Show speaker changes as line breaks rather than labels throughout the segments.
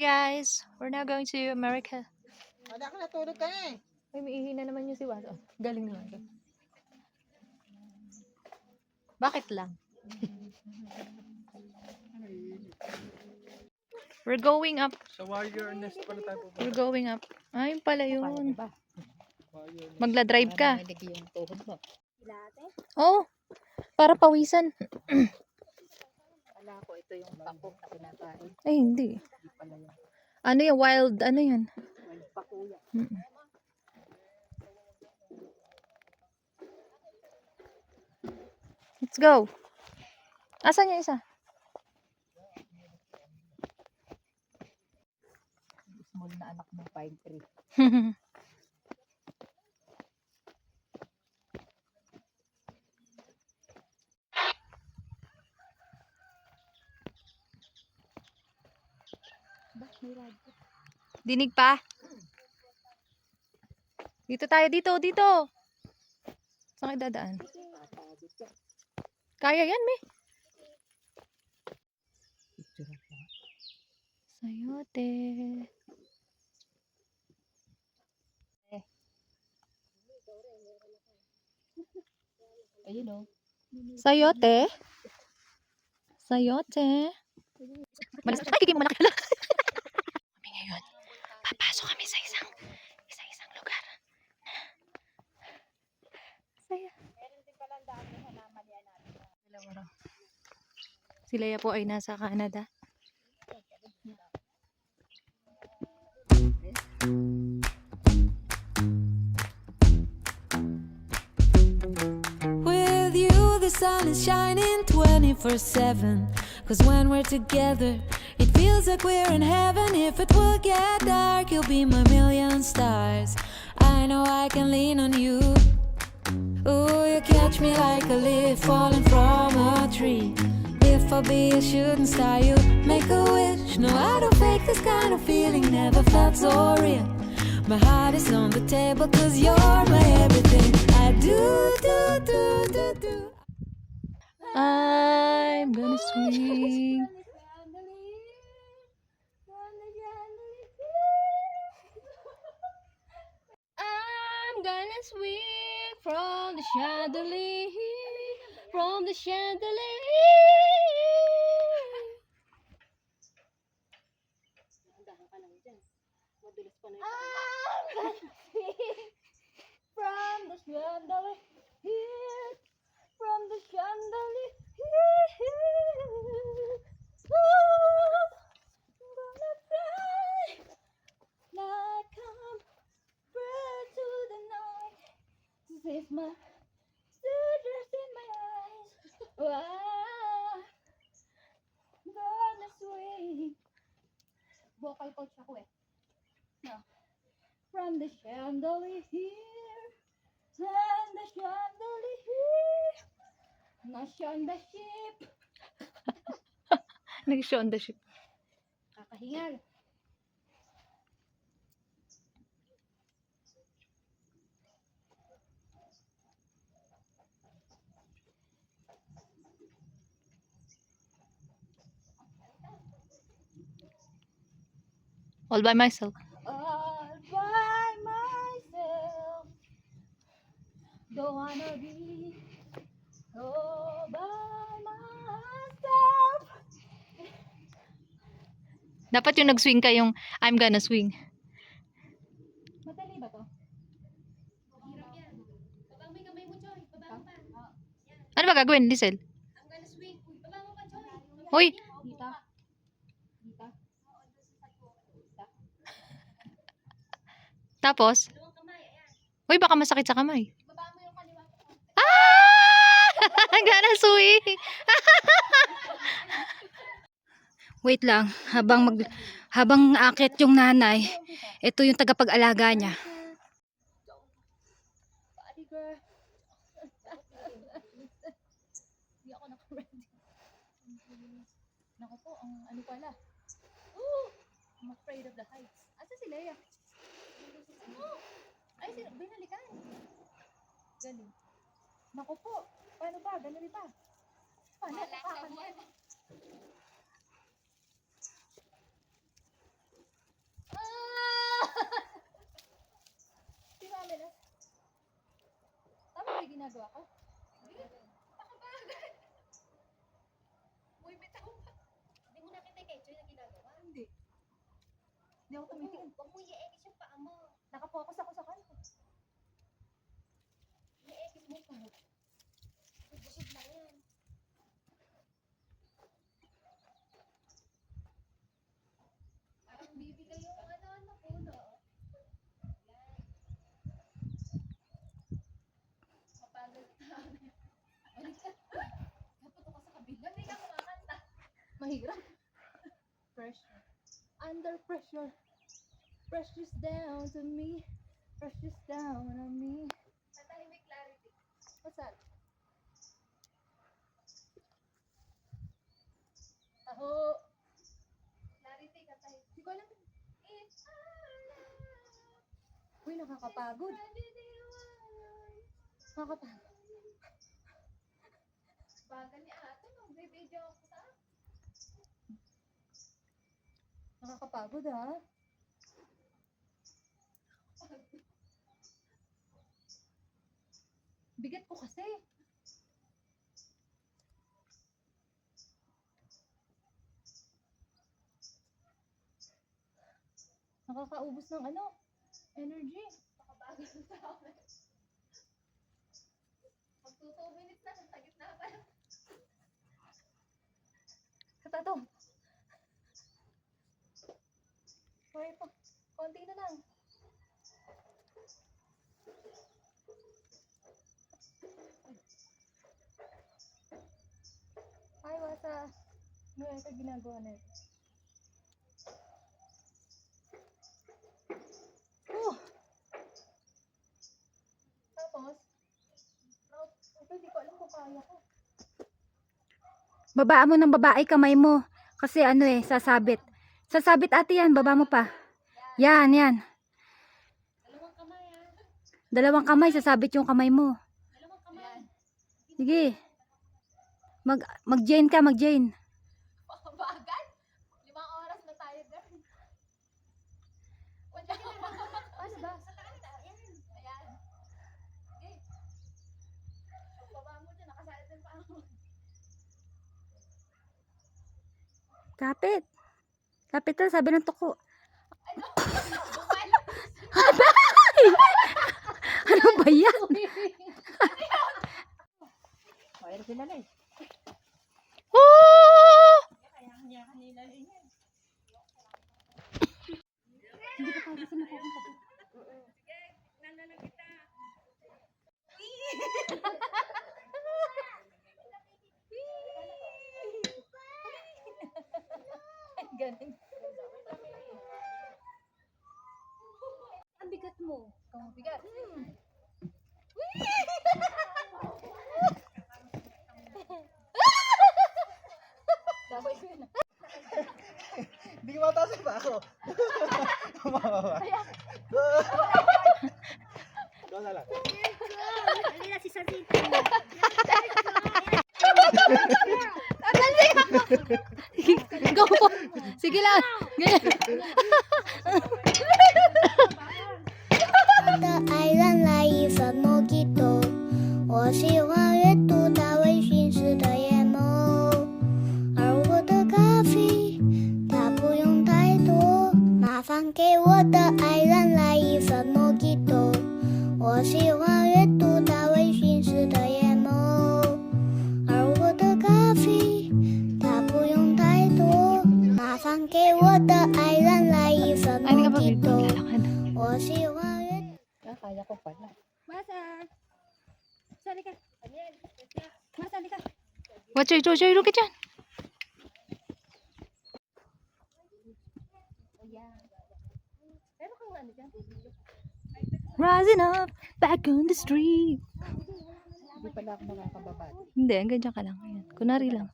Guys, we're now going to America.
Wala ka natulog ka eh.
Ay, may na naman yung si Waso. Galing naman. Bakit lang? We're going up.
Sa Warrior Nest pala tayo pupunta.
We're going up. Ay, pala yun. Magla-drive ka.
Yung tuhod mo.
Oh, para pawisan.
Wala ko, ito yung pako na pinakain.
Ay, hindi.
Hindi pala yan.
Ano yung wild? Ano yan?
Wild pako yan.
Let's go. Asan yung isa?
Small na anak ng pine tree.
Dinig pa? Dito tayo, dito. Saan kayo dadaan? Kaya yan, me. Sayote.
Ayun o.
Sayote. Sayote. Ay, kikim malaki lang. Kami ngayon, papasok kami sa isang lugar. Saya. Si Leia po ay nasa Canada.
With you the sun is shining 24/7. 'Cause when we're together it feels Feels like we're in heaven. If it will get dark, you'll be my million stars. I know I can lean on you. Ooh, you catch me like a leaf falling from a tree. If I'll be a shooting star, you make a wish. No, I don't fake this kind of feeling. Never felt so real. My heart is on the table 'cause you're my everything. I do.
I'm gonna swing. I'm gonna swing from the chandelier, from the chandelier. From the chandelier, from the chandelier. Gonna fly like I'm bird to the night. Save my tears in my eyes. Wow, gonna swing. Vocal coach ako eh. No. From the chandelier, from the chandelier, nation the ship. Nag-show the ship. Kakahingal. All by myself. All by myself. Don't wanna be all by myself. Dapat yung nag-swing ka yung I'm gonna swing. Madali ba to? Ano ba gagawin, Lisel? Hoy! Dita. Dita. Tapos? Hoy, baka masakit sa kamay. Ah! I'm gonna swing!
Wait lang, habang aakyat yung nanay, ito yung tagapag-alaga niya.
Body girl. Hindi ako naka-ready. Naku po, ang ano pala. Oh! I'm afraid of the heights. Asa si Leia? Oh! Ay, binalikan. Galing. Naku po, paano ba? Ganun pa. Paano? Si Mami na. Tama ba yung ginagawa ko? Nakabagal. Uy, bitaw pa. Hindi mo nakita kay Joy na ginagawa? Hindi. Hindi ako tumitingin. Huwag mo i-ekis yung paa mo. Nakapokus ako sa kanto. I-ekis mo pa. Busog na yan. Parang bibigay yung ano puno. Mapagod ka. Balik ka. Naputo ka sa kabila. Hindi ka kumakanta. Mahirap. Pressure. Under pressure. Pressure's down to me. Pressure's down on me. Natahimik clarity. What's that? Taho. Clarity ka tayo. Hindi ko alam. It's our love. Uy, nakakapagod. Nakakapagod. Bagal ni ate, mag-video ako sa nakakapagod ha. Bigat ko kasi. Nakakaubos ng ano, energy. Nakabagal sa akin. Mag 2 minutes na, sa gitna pa. Katato. Okay po, konti na lang. Ay, wasa. Ano ito ginagawa na ito? kaya ko.
Babaan mo ng babae kamay mo. Kasi ano eh, sasabit. Sasabit ate yan, baba mo pa. Yan, yan.
Dalawang kamay ah.
Dalawang kamay, sasabit yung kamay mo.
Dalawang kamay.
Sige. Mag-Jane ka, mag-Jane.
Bagal. 5 oras na tayo doon. Wala ka na. Ano ba? Sa taas na. Ayan. Ayan. Okay. Baba mo dyan. Nakasali din pa ako.
Kapit. Kapit lang, sabi ng tuko. Ano ba yan?
Mayroon sila na eh.
Oh! Hindi ka kaya sila pupunta.
Ganun.
Ang bigat mo.
Ang bigat. Sabay ko yun.
Hindi ko mataas pa ako. Mababa. Doon na lang.
Go po. Sige lang. Ganyan.
爱人来一份莫吉托，我喜欢阅读他微醺时的眼眸，而我的咖啡它不用太多，麻烦给我的爱人来一份莫吉托，我喜欢阅读他微醺时的眼眸，而我的咖啡它不用太多，麻烦给我的爱人来一份莫吉托，我喜欢。
Kaya ko pala.
Masa. Sali ka. Masali ka. Watch it, look at yan.
Pero kung ano dyan,
Rising up, back on the street.
Hindi pala ako makakababa.
Hindi, hanggang dyan ka lang. Ayan. Kunwari lang.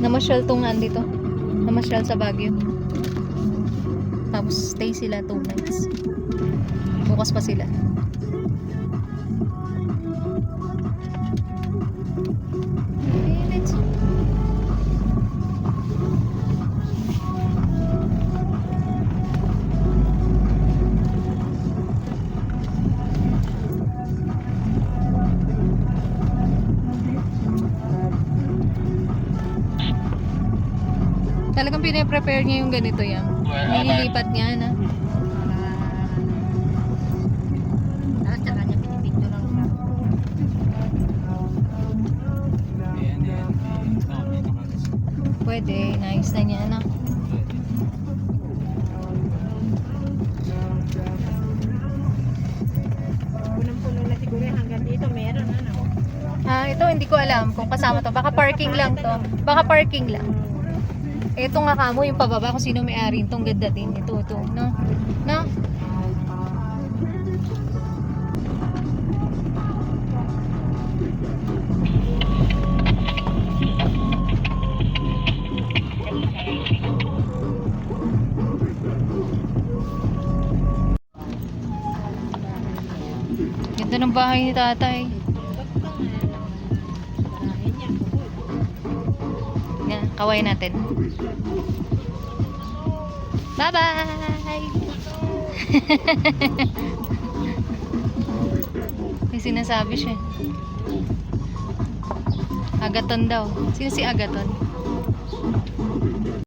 Namasyal tong andito. Namasyal sa Baguio. Tapos stay sila 2 nights. Bukas pa sila. Okay, let's Habang pinaprepare niya yung ganito yan, nililipat niya na.
Tapos tsaka niya pinipicture lang siya.
Pwede, nice na niya na.
Punong-puno na siguro hanggang dito meron ano.
Ah, ito hindi ko alam kung kasama to. Baka parking lang to. Baka parking lang. Ito nga kamo yung pababa kung sino may-ari nitong ganda din. Ito, no? No? Ganda ng bahay ni tatay. Yan, kaway natin. Bye-bye! May sinasabi siya. Agaton daw. Sino si Agaton?